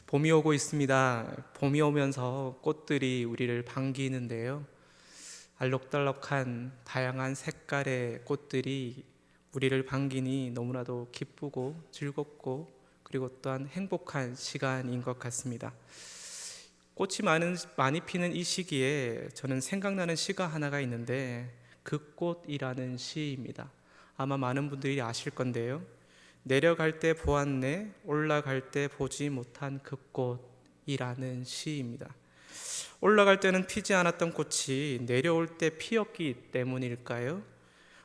봄이 오고 있습니다. 봄이 오면서 꽃들이 우리를 반기는데요. 알록달록한 다양한 색깔의 꽃들이 우리를 반기니 너무나도 기쁘고 즐겁고 그리고 또한 행복한 시간인 것 같습니다. 꽃이 많이 피는 이 시기에 저는 생각나는 시가 하나가 있는데 그 꽃이라는 시입니다. 아마 많은 분들이 아실 건데요. 내려갈 때 보았네 올라갈 때 보지 못한 그 꽃이라는 시입니다. 올라갈 때는 피지 않았던 꽃이 내려올 때 피었기 때문일까요?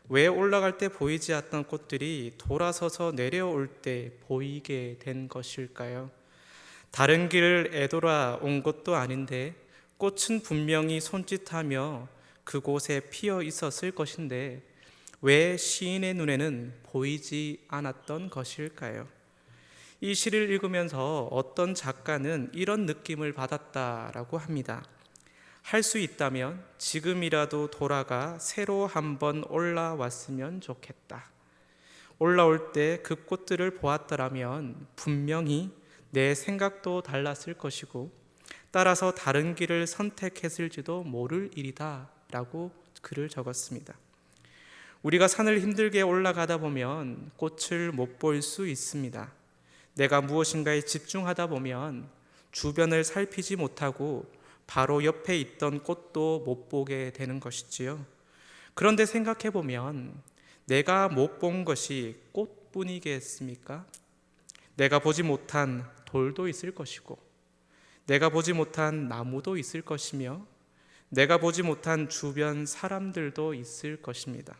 왜 올라갈 때 보이지 않던 꽃들이 돌아서서 내려올 때 보이게 된 것일까요? 다른 길을 애돌아 온 것도 아닌데 꽃은 분명히 손짓하며 그곳에 피어 있었을 것인데 왜 시인의 눈에는 보이지 않았던 것일까요? 이 시를 읽으면서 어떤 작가는 이런 느낌을 받았다라고 합니다. 할 수 있다면 지금이라도 돌아가 새로 한번 올라왔으면 좋겠다. 올라올 때 그 꽃들을 보았더라면 분명히 내 생각도 달랐을 것이고 따라서 다른 길을 선택했을지도 모를 일이다 라고 글을 적었습니다. 우리가 산을 힘들게 올라가다 보면 꽃을 못 볼 수 있습니다. 내가 무엇인가에 집중하다 보면 주변을 살피지 못하고 바로 옆에 있던 꽃도 못 보게 되는 것이지요. 그런데 생각해 보면 내가 못 본 것이 꽃뿐이겠습니까? 내가 보지 못한 돌도 있을 것이고 내가 보지 못한 나무도 있을 것이며 내가 보지 못한 주변 사람들도 있을 것입니다.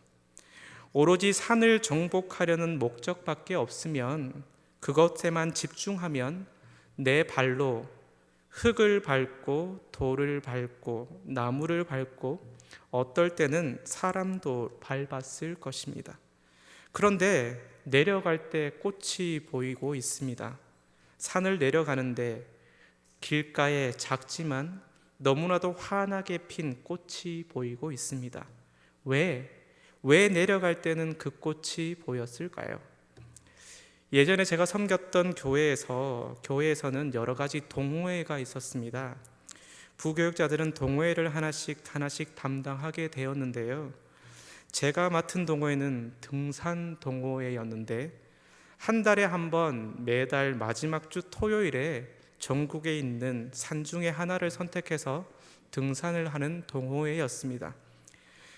오로지 산을 정복하려는 목적밖에 없으면 그것에만 집중하면 내 발로 흙을 밟고 돌을 밟고 나무를 밟고 어떨 때는 사람도 밟았을 것입니다. 그런데 내려갈 때 꽃이 보이고 있습니다. 산을 내려가는데 길가에 작지만 너무나도 환하게 핀 꽃이 보이고 있습니다. 왜 내려갈 때는 그 꽃이 보였을까요? 예전에 제가 섬겼던 교회에서는 여러 가지 동호회가 있었습니다. 부교육자들은 동호회를 하나씩 담당하게 되었는데요. 제가 맡은 동호회는 등산 동호회였는데 한 달에 한 번 매달 마지막 주 토요일에 전국에 있는 산 중에 하나를 선택해서 등산을 하는 동호회였습니다.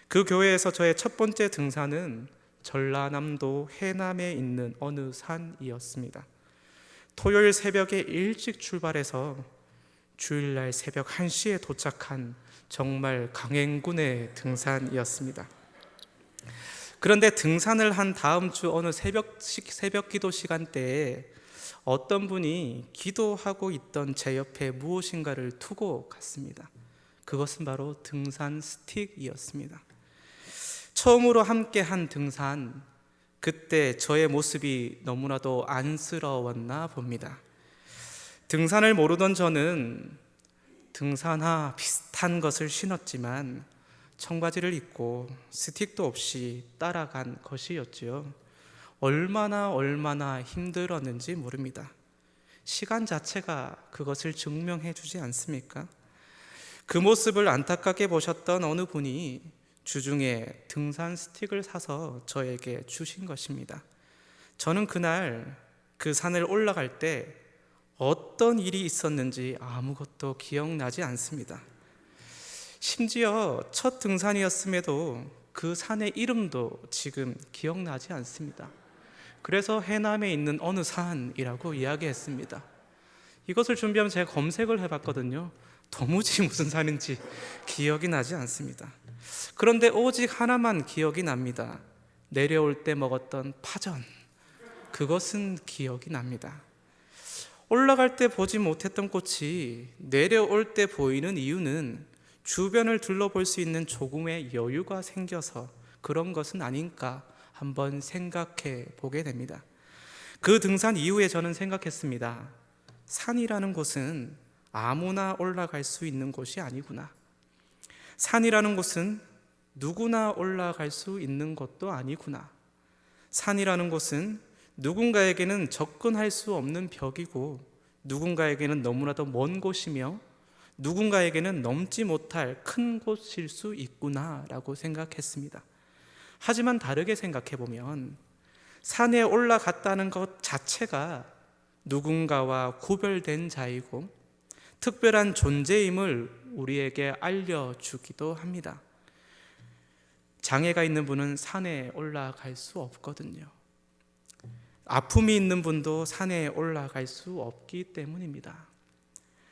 그 교회에서 저의 첫 번째 등산은 전라남도 해남에 있는 어느 산이었습니다. 토요일 새벽에 일찍 출발해서 주일날 새벽 1시에 도착한 정말 강행군의 등산이었습니다. 그런데 등산을 한 다음 주 어느 새벽 기도 시간대에 어떤 분이 기도하고 있던 제 옆에 무엇인가를 두고 갔습니다. 그것은 바로 등산 스틱이었습니다. 처음으로 함께 한 등산, 그때 저의 모습이 너무나도 안쓰러웠나 봅니다. 등산을 모르던 저는 등산화 비슷한 것을 신었지만 청바지를 입고 스틱도 없이 따라간 것이었지요. 얼마나 힘들었는지 모릅니다. 시간 자체가 그것을 증명해 주지 않습니까? 그 모습을 안타깝게 보셨던 어느 분이 주중에 등산 스틱을 사서 저에게 주신 것입니다. 저는 그날 그 산을 올라갈 때 어떤 일이 있었는지 아무것도 기억나지 않습니다. 심지어 첫 등산이었음에도 그 산의 이름도 지금 기억나지 않습니다. 그래서 해남에 있는 어느 산이라고 이야기했습니다. 이것을 준비하면 제가 검색을 해봤거든요. 도무지 무슨 산인지 기억이 나지 않습니다. 그런데 오직 하나만 기억이 납니다. 내려올 때 먹었던 파전, 그것은 기억이 납니다. 올라갈 때 보지 못했던 꽃이 내려올 때 보이는 이유는 주변을 둘러볼 수 있는 조금의 여유가 생겨서 그런 것은 아닌가 한번 생각해 보게 됩니다. 그 등산 이후에 저는 생각했습니다. 산이라는 곳은 아무나 올라갈 수 있는 곳이 아니구나. 산이라는 곳은 누구나 올라갈 수 있는 것도 아니구나. 산이라는 곳은 누군가에게는 접근할 수 없는 벽이고 누군가에게는 너무나도 먼 곳이며 누군가에게는 넘지 못할 큰 곳일 수 있구나라고 생각했습니다. 하지만 다르게 생각해 보면 산에 올라갔다는 것 자체가 누군가와 구별된 자이고 특별한 존재임을 우리에게 알려주기도 합니다. 장애가 있는 분은 산에 올라갈 수 없거든요. 아픔이 있는 분도 산에 올라갈 수 없기 때문입니다.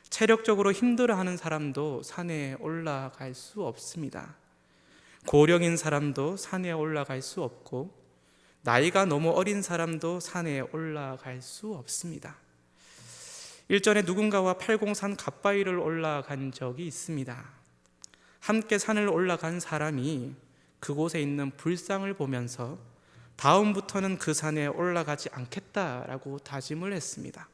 체력적으로 힘들어하는 사람도 산에 올라갈 수 없습니다. 고령인 사람도 산에 올라갈 수 없고 나이가 너무 어린 사람도 산에 올라갈 수 없습니다. 일전에 누군가와 팔공산 갓바위를 올라간 적이 있습니다. 함께 산을 올라간 사람이 그곳에 있는 불상을 보면서 다음부터는 그 산에 올라가지 않겠다라고 다짐을 했습니다.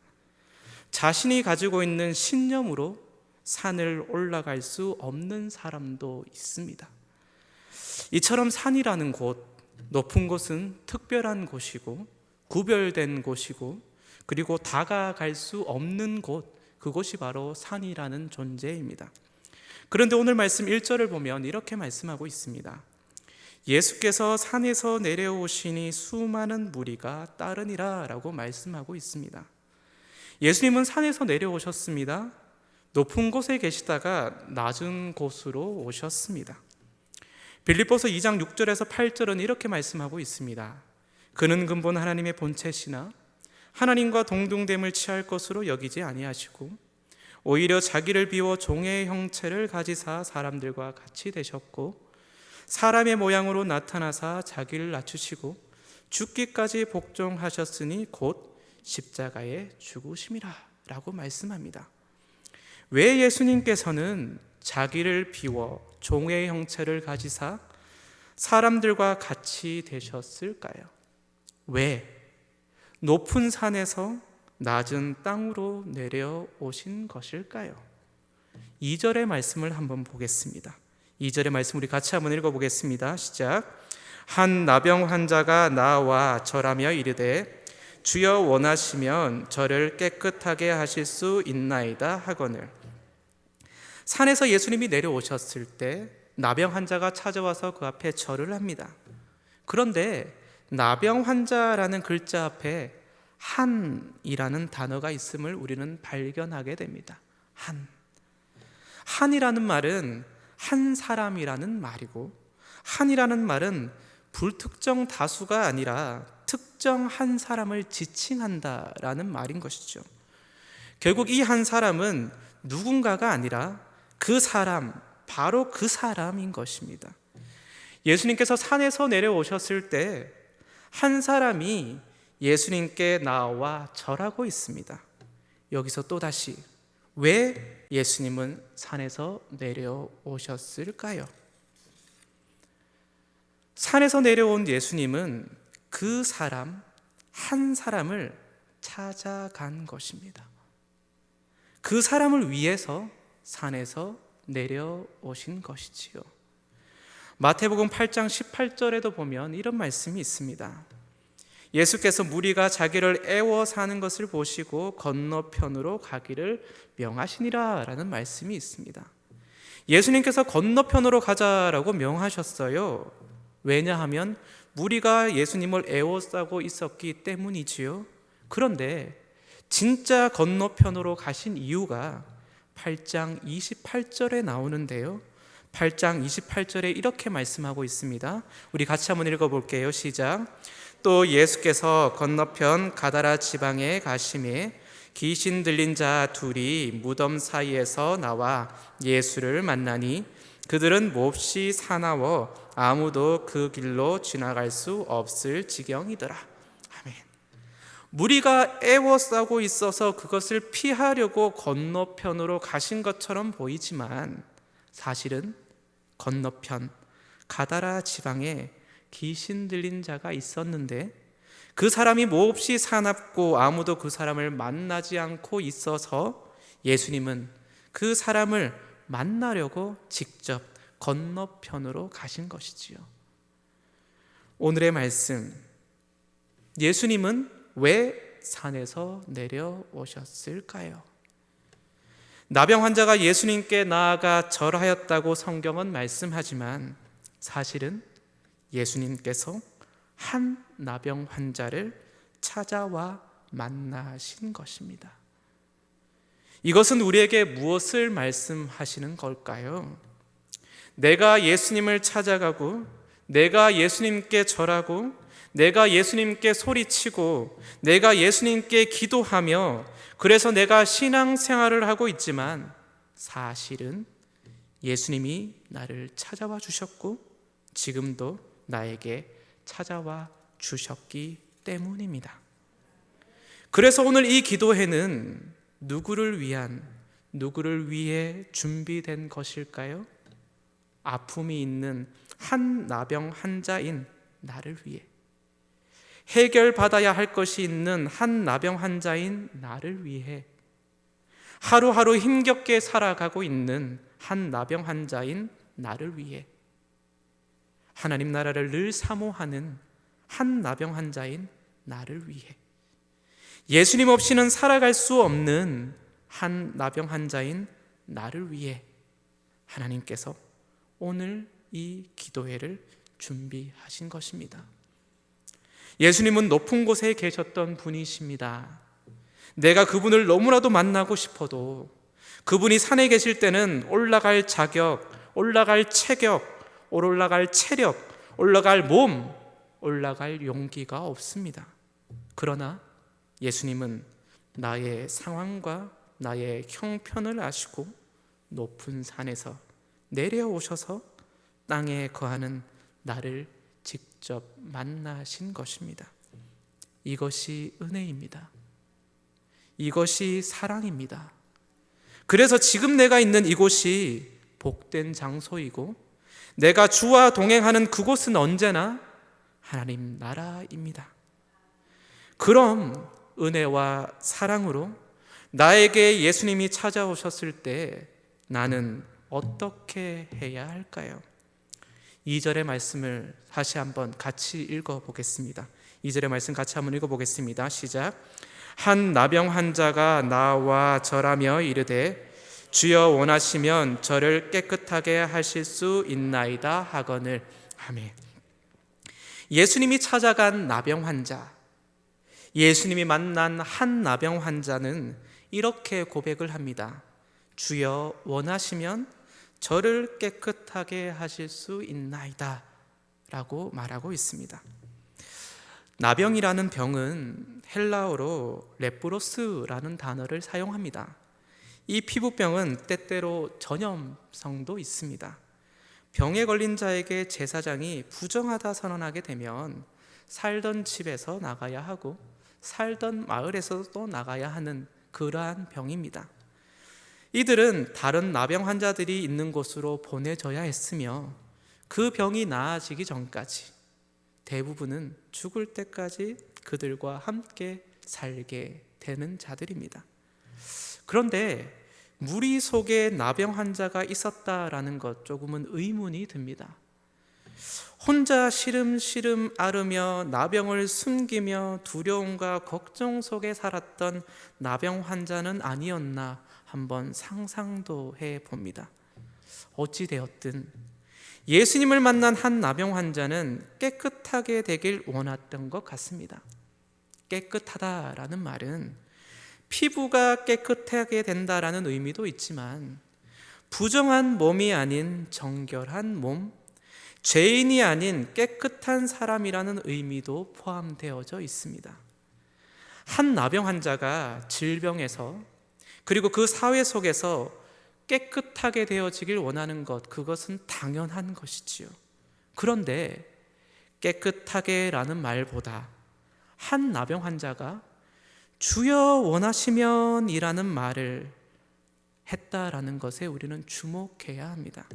자신이 가지고 있는 신념으로 산을 올라갈 수 없는 사람도 있습니다. 이처럼 산이라는 곳, 높은 곳은 특별한 곳이고 구별된 곳이고 그리고 다가갈 수 없는 곳, 그곳이 바로 산이라는 존재입니다. 그런데 오늘 말씀 1절을 보면 이렇게 말씀하고 있습니다. 예수께서 산에서 내려오시니 수많은 무리가 따르니라 라고 말씀하고 있습니다. 예수님은 산에서 내려오셨습니다. 높은 곳에 계시다가 낮은 곳으로 오셨습니다. 빌립보서 2장 6절에서 8절은 이렇게 말씀하고 있습니다. 그는 근본 하나님의 본체시나 하나님과 동등됨을 취할 것으로 여기지 아니하시고 오히려 자기를 비워 종의 형체를 가지사 사람들과 같이 되셨고 사람의 모양으로 나타나사 자기를 낮추시고 죽기까지 복종하셨으니 곧 십자가에 죽으심이라 라고 말씀합니다. 왜 예수님께서는 자기를 비워 종의 형체를 가지사 사람들과 같이 되셨을까요? 왜? 높은 산에서 낮은 땅으로 내려오신 것일까요? 2절의 말씀을 한번 보겠습니다. 2절의 말씀 우리 같이 한번 읽어보겠습니다. 시작. 한 나병 환자가 나와 절하며 이르되 주여 원하시면 저를 깨끗하게 하실 수 있나이다 하거늘. 산에서 예수님이 내려오셨을 때 나병 환자가 찾아와서 그 앞에 절을 합니다. 그런데 나병 환자라는 글자 앞에 한이라는 단어가 있음을 우리는 발견하게 됩니다. 한이라는 말은 한 사람이라는 말이고 한이라는 말은 불특정 다수가 아니라 특정 한 사람을 지칭한다라는 말인 것이죠. 결국 이 한 사람은 누군가가 아니라 그 사람, 바로 그 사람인 것입니다. 예수님께서 산에서 내려오셨을 때 한 사람이 예수님께 나와 절하고 있습니다. 여기서 또다시 왜 예수님은 산에서 내려오셨을까요? 산에서 내려온 예수님은 그 사람, 한 사람을 찾아간 것입니다. 그 사람을 위해서 산에서 내려오신 것이지요. 마태복음 8장 18절에도 보면 이런 말씀이 있습니다. 예수께서 무리가 자기를 애워 사는 것을 보시고 건너편으로 가기를 명하시니라 라는 말씀이 있습니다. 예수님께서 건너편으로 가자라고 명하셨어요. 왜냐하면 무리가 예수님을 애워싸고 있었기 때문이지요. 그런데 진짜 건너편으로 가신 이유가 8장 28절에 나오는데요. 8장 28절에 이렇게 말씀하고 있습니다. 우리 같이 한번 읽어볼게요. 시작. 또 예수께서 건너편 가다라 지방에 가심에 귀신 들린 자 둘이 무덤 사이에서 나와 예수를 만나니 그들은 몹시 사나워 아무도 그 길로 지나갈 수 없을 지경이더라. 아멘. 무리가 애워싸고 있어서 그것을 피하려고 건너편으로 가신 것처럼 보이지만 사실은 건너편 가다라 지방에 귀신 들린 자가 있었는데 그 사람이 몹시 사납고 아무도 그 사람을 만나지 않고 있어서 예수님은 그 사람을 만나려고 직접 건너편으로 가신 것이지요. 오늘의 말씀, 예수님은 왜 산에서 내려오셨을까요? 나병 환자가 예수님께 나아가 절하였다고 성경은 말씀하지만 사실은 예수님께서 한 나병 환자를 찾아와 만나신 것입니다. 이것은 우리에게 무엇을 말씀하시는 걸까요? 내가 예수님을 찾아가고, 내가 예수님께 절하고, 내가 예수님께 소리치고, 내가 예수님께 기도하며, 그래서 내가 신앙생활을 하고 있지만 사실은 예수님이 나를 찾아와 주셨고 지금도 나에게 찾아와 주셨기 때문입니다. 그래서 오늘 이 기도회는 누구를 위해 준비된 것일까요? 아픔이 있는 한 나병 환자인 나를 위해, 해결받아야 할 것이 있는 한 나병 환자인 나를 위해, 하루하루 힘겹게 살아가고 있는 한 나병 환자인 나를 위해, 하나님 나라를 늘 사모하는 한 나병 환자인 나를 위해, 예수님 없이는 살아갈 수 없는 한 나병 환자인 나를 위해 하나님께서 오늘 이 기도회를 준비하신 것입니다. 예수님은 높은 곳에 계셨던 분이십니다. 내가 그분을 너무나도 만나고 싶어도 그분이 산에 계실 때는 올라갈 자격, 올라갈 체격, 올라갈 체력, 올라갈 몸, 올라갈 용기가 없습니다. 그러나 예수님은 나의 상황과 나의 형편을 아시고 높은 산에서 내려오셔서 땅에 거하는 나를 직접 만나신 것입니다. 이것이 은혜입니다. 이것이 사랑입니다. 그래서 지금 내가 있는 이곳이 복된 장소이고 내가 주와 동행하는 그곳은 언제나 하나님 나라입니다. 그럼 은혜와 사랑으로 나에게 예수님이 찾아오셨을 때 나는 어떻게 해야 할까요? 2절의 말씀을 다시 한번 같이 읽어보겠습니다. 2절의 말씀 같이 한번 읽어보겠습니다. 시작. 한 나병 환자가 나와 절하며 이르되 주여 원하시면 저를 깨끗하게 하실 수 있나이다 하거늘. 아멘. 예수님이 찾아간 나병 환자, 예수님이 만난 한 나병 환자는 이렇게 고백을 합니다. 주여 원하시면 저를 깨끗하게 하실 수 있나이다 라고 말하고 있습니다. 나병이라는 병은 헬라어로 레프로스라는 단어를 사용합니다. 이 피부병은 때때로 전염성도 있습니다. 병에 걸린 자에게 제사장이 부정하다 선언하게 되면 살던 집에서 나가야 하고 살던 마을에서도 나가야 하는 그러한 병입니다. 이들은 다른 나병 환자들이 있는 곳으로 보내져야 했으며 그 병이 나아지기 전까지 대부분은 죽을 때까지 그들과 함께 살게 되는 자들입니다. 그런데 무리 속에 나병 환자가 있었다라는 것 조금은 의문이 듭니다. 혼자 시름시름 앓으며 나병을 숨기며 두려움과 걱정 속에 살았던 나병 환자는 아니었나 한번 상상도 해봅니다. 어찌되었든 예수님을 만난 한 나병 환자는 깨끗하게 되길 원했던 것 같습니다. 깨끗하다라는 말은 피부가 깨끗하게 된다라는 의미도 있지만 부정한 몸이 아닌 정결한 몸, 죄인이 아닌 깨끗한 사람이라는 의미도 포함되어져 있습니다. 한 나병 환자가 질병에서 그리고 그 사회 속에서 깨끗하게 되어지길 원하는 것, 그것은 당연한 것이지요. 그런데 깨끗하게라는 말보다 한 나병 환자가 주여 원하시면 이라는 말을 했다라는 것에 우리는 주목해야 합니다.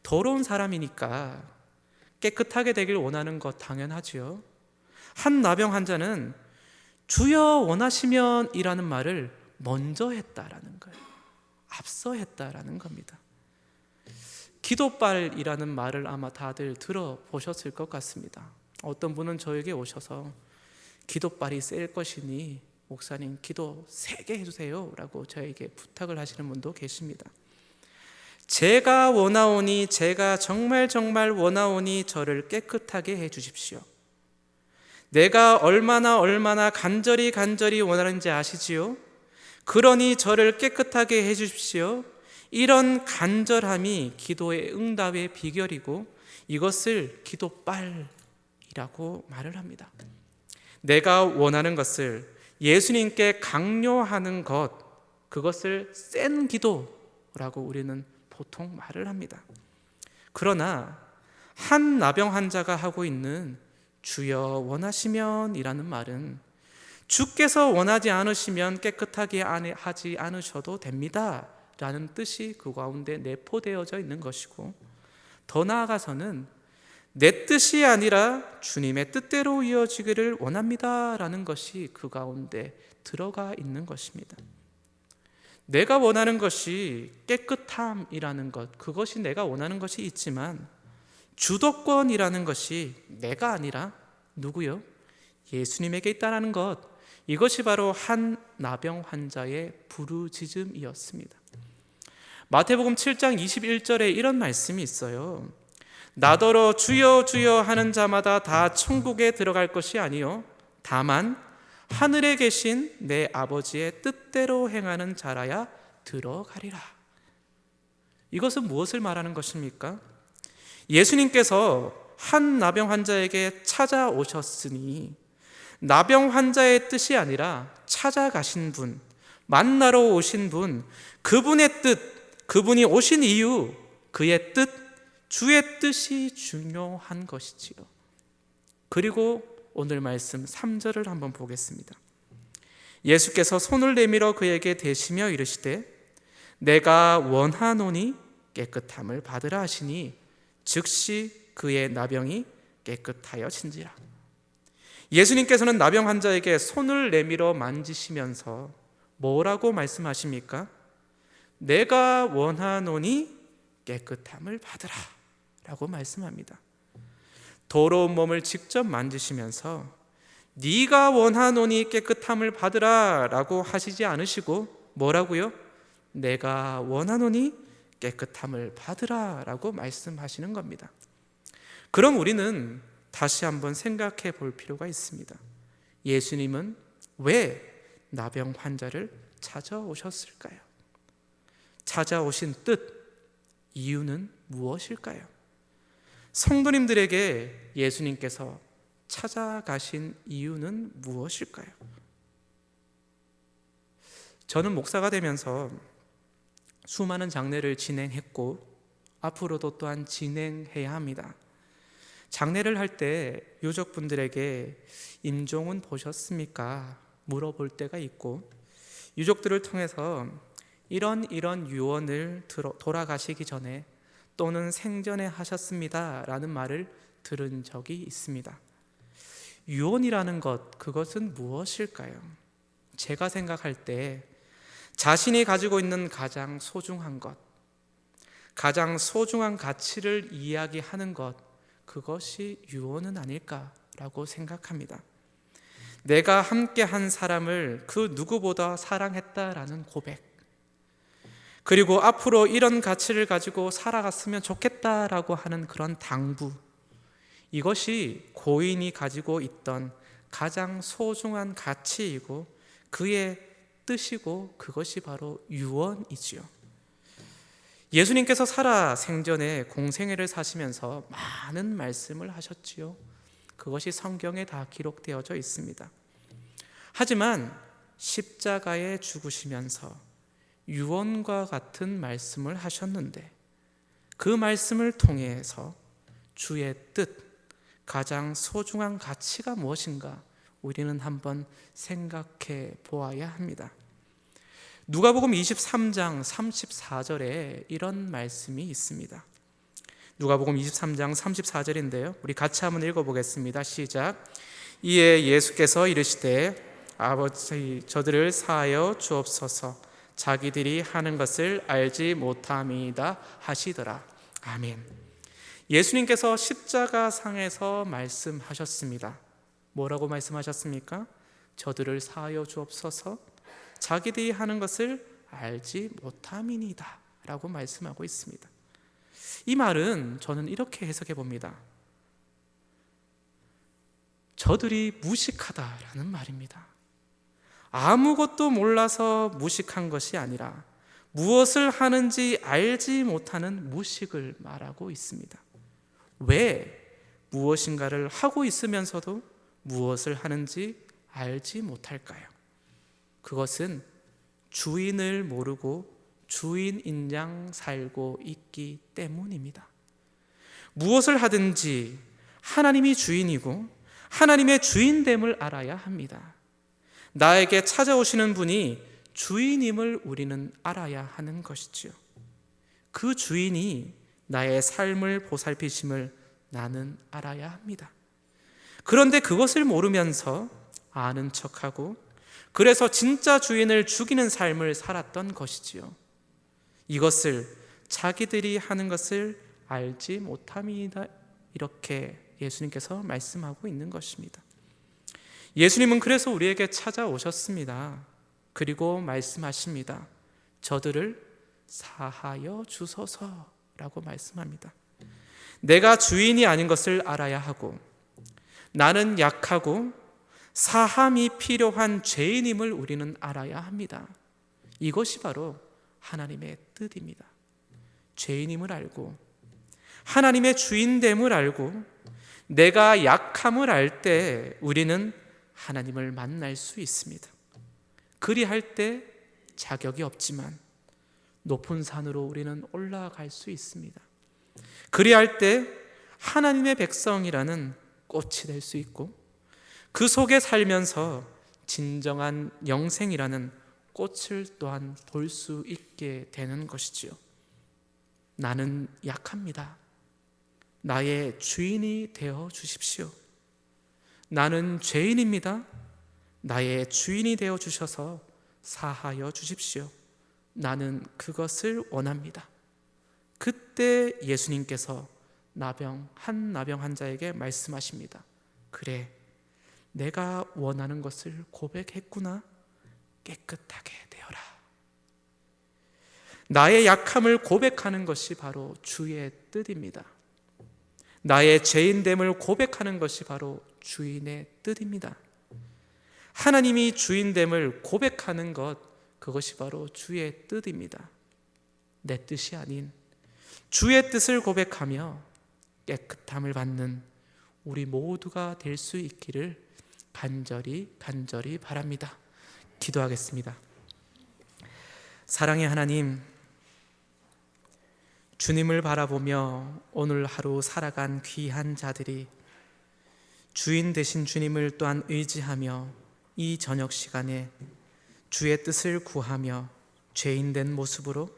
더러운 사람이니까 깨끗하게 되길 원하는 것 당연하지요. 한 나병 환자는 주여 원하시면 이라는 말을 먼저 했다라는 거예요. 앞서 했다라는 겁니다. 기도빨이라는 말을 아마 다들 들어보셨을 것 같습니다. 어떤 분은 저에게 오셔서 기도빨이 셀 것이니 목사님 기도 세게 해주세요 라고 저에게 부탁을 하시는 분도 계십니다. 제가 원하오니, 제가 정말 원하오니 저를 깨끗하게 해주십시오. 내가 얼마나 간절히 원하는지 아시지요? 그러니 저를 깨끗하게 해주십시오. 이런 간절함이 기도의 응답의 비결이고 이것을 기도빨이라고 말을 합니다. 내가 원하는 것을 예수님께 강요하는 것, 그것을 센 기도라고 우리는 보통 말을 합니다. 그러나 한 나병 환자가 하고 있는 주여 원하시면 이라는 말은 주께서 원하지 않으시면 깨끗하게 하지 않으셔도 됩니다 라는 뜻이 그 가운데 내포되어져 있는 것이고, 더 나아가서는 내 뜻이 아니라 주님의 뜻대로 이어지기를 원합니다 라는 것이 그 가운데 들어가 있는 것입니다. 내가 원하는 것이 깨끗함이라는 것, 그것이 내가 원하는 것이 있지만 주도권이라는 것이 내가 아니라 누구요? 예수님에게 있다는 것, 이것이 바로 한 나병 환자의 부르짖음이었습니다. 마태복음 7장 21절에 이런 말씀이 있어요. 나더러 주여 주여 하는 자마다 다 천국에 들어갈 것이 아니요 다만 하늘에 계신 내 아버지의 뜻대로 행하는 자라야 들어가리라. 이것은 무엇을 말하는 것입니까? 예수님께서 한 나병 환자에게 찾아오셨으니 나병 환자의 뜻이 아니라 찾아가신 분, 만나러 오신 분, 그분의 뜻, 그분이 오신 이유, 그의 뜻, 주의 뜻이 중요한 것이지요. 그리고 오늘 말씀 3절을 한번 보겠습니다. 예수께서 손을 내밀어 그에게 대시며 이르시되 내가 원하노니 깨끗함을 받으라 하시니 즉시 그의 나병이 깨끗하여진지라. 예수님께서는 나병 환자에게 손을 내밀어 만지시면서 뭐라고 말씀하십니까? 내가 원하노니 깨끗함을 받으라 라고 말씀합니다. 더러운 몸을 직접 만지시면서 네가 원하노니 깨끗함을 받으라 라고 하시지 않으시고 뭐라고요? 내가 원하노니 깨끗함을 받으라 라고 말씀하시는 겁니다. 그럼 우리는 다시 한번 생각해 볼 필요가 있습니다. 예수님은 왜 나병 환자를 찾아오셨을까요? 찾아오신 뜻, 이유는 무엇일까요? 성도님들에게 예수님께서 찾아가신 이유는 무엇일까요? 저는 목사가 되면서 수많은 장례를 진행했고 앞으로도 또한 진행해야 합니다. 장례를 할 때 유족분들에게 임종은 보셨습니까? 물어볼 때가 있고, 유족들을 통해서 이런 유언을 돌아가시기 전에 또는 생전에 하셨습니다 라는 말을 들은 적이 있습니다. 유언이라는 것, 그것은 무엇일까요? 제가 생각할 때 자신이 가지고 있는 가장 소중한 것, 가장 소중한 가치를 이야기하는 것, 그것이 유언은 아닐까라고 생각합니다. 내가 함께한 사람을 그 누구보다 사랑했다라는 고백, 그리고 앞으로 이런 가치를 가지고 살아갔으면 좋겠다라고 하는 그런 당부, 이것이 고인이 가지고 있던 가장 소중한 가치이고 그의 뜻이고 그것이 바로 유언이지요. 예수님께서 살아 생전에 공생애를 사시면서 많은 말씀을 하셨지요. 그것이 성경에 다 기록되어져 있습니다. 하지만 십자가에 죽으시면서 유언과 같은 말씀을 하셨는데 그 말씀을 통해서 주의 뜻, 가장 소중한 가치가 무엇인가 우리는 한번 생각해 보아야 합니다. 누가복음 23장 34절에 이런 말씀이 있습니다. 누가복음 23장 34절인데요. 우리 같이 한번 읽어보겠습니다. 시작. 이에 예수께서 이르시되 아버지 저들을 사하여 주옵소서 자기들이 하는 것을 알지 못함이다 하시더라. 아멘. 예수님께서 십자가상에서 말씀하셨습니다. 뭐라고 말씀하셨습니까? 저들을 사하여 주옵소서, 자기들이 하는 것을 알지 못함이니이다 라고 말씀하고 있습니다. 이 말은 저는 이렇게 해석해 봅니다. 저들이 무식하다라는 말입니다. 아무것도 몰라서 무식한 것이 아니라 무엇을 하는지 알지 못하는 무식을 말하고 있습니다. 왜 무엇인가를 하고 있으면서도 무엇을 하는지 알지 못할까요? 그것은 주인을 모르고 주인인 양 살고 있기 때문입니다. 무엇을 하든지 하나님이 주인이고 하나님의 주인됨을 알아야 합니다. 나에게 찾아오시는 분이 주인임을 우리는 알아야 하는 것이지요. 그 주인이 나의 삶을 보살피심을 나는 알아야 합니다. 그런데 그것을 모르면서 아는 척하고 그래서 진짜 주인을 죽이는 삶을 살았던 것이지요. 이것을 자기들이 하는 것을 알지 못함이다, 이렇게 예수님께서 말씀하고 있는 것입니다. 예수님은 그래서 우리에게 찾아오셨습니다. 그리고 말씀하십니다. 저들을 사하여 주소서라고 말씀합니다. 내가 주인이 아닌 것을 알아야 하고 나는 약하고 사함이 필요한 죄인임을 우리는 알아야 합니다. 이것이 바로 하나님의 뜻입니다. 죄인임을 알고 하나님의 주인됨을 알고 내가 약함을 알 때 우리는 하나님을 만날 수 있습니다. 그리할 때 자격이 없지만 높은 산으로 우리는 올라갈 수 있습니다. 그리할 때 하나님의 백성이라는 꽃이 될 수 있고 그 속에 살면서 진정한 영생이라는 꽃을 또한 볼 수 있게 되는 것이지요. 나는 약합니다. 나의 주인이 되어 주십시오. 나는 죄인입니다. 나의 주인이 되어 주셔서 사하여 주십시오. 나는 그것을 원합니다. 그때 예수님께서 나병 환자에게 말씀하십니다. 그래, 내가 원하는 것을 고백했구나. 깨끗하게 되어라. 나의 약함을 고백하는 것이 바로 주의 뜻입니다. 나의 죄인됨을 고백하는 것이 바로 주인의 뜻입니다. 하나님이 주인됨을 고백하는 것, 그것이 바로 주의 뜻입니다. 내 뜻이 아닌 주의 뜻을 고백하며 깨끗함을 받는 우리 모두가 될 수 있기를 간절히 바랍니다. 기도하겠습니다. 사랑의 하나님, 주님을 바라보며 오늘 하루 살아간 귀한 자들이 주인 되신 주님을 또한 의지하며 이 저녁 시간에 주의 뜻을 구하며 죄인된 모습으로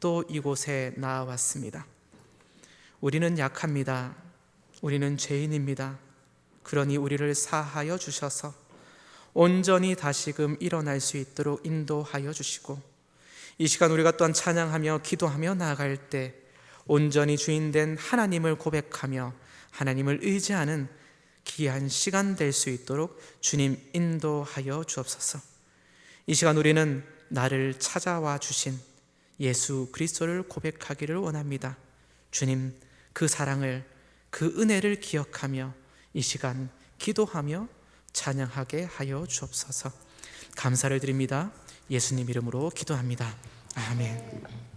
또 이곳에 나아왔습니다. 우리는 약합니다. 우리는 죄인입니다. 그러니 우리를 사하여 주셔서 온전히 다시금 일어날 수 있도록 인도하여 주시고 이 시간 우리가 또한 찬양하며 기도하며 나아갈 때 온전히 주인된 하나님을 고백하며 하나님을 의지하는 귀한 시간 될 수 있도록 주님 인도하여 주옵소서. 이 시간 우리는 나를 찾아와 주신 예수 그리스도를 고백하기를 원합니다. 주님, 그 사랑을, 그 은혜를 기억하며 이 시간 기도하며 찬양하게 하여 주옵소서. 감사를 드립니다. 예수님 이름으로 기도합니다. 아멘.